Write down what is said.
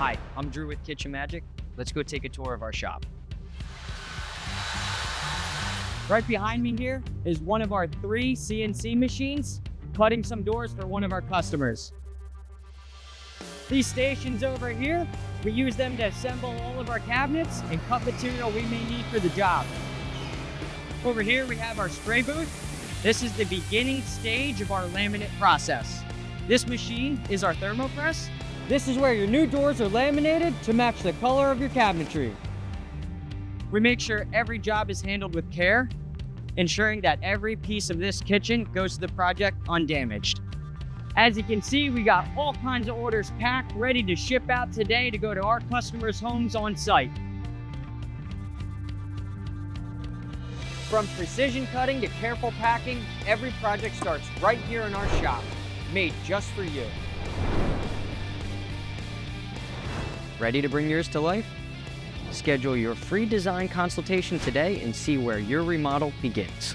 Hi, I'm Drew with Kitchen Magic. Let's go take a tour of our shop. Right behind me here is one of our 3 CNC machines cutting some doors for one of our customers. These stations over here, we use them to assemble all of our cabinets and cut material we may need for the job. Over here we have our spray booth. This is the beginning stage of our laminate process. This machine is our thermopress. This is where your new doors are laminated to match the color of your cabinetry. We make sure every job is handled with care, ensuring that every piece of this kitchen goes to the project undamaged. As you can see, we got all kinds of orders packed, ready to ship out today to go to our customers' homes on site. From precision cutting to careful packing, every project starts right here in our shop, made just for you. Ready to bring yours to life? Schedule your free design consultation today and see where your remodel begins.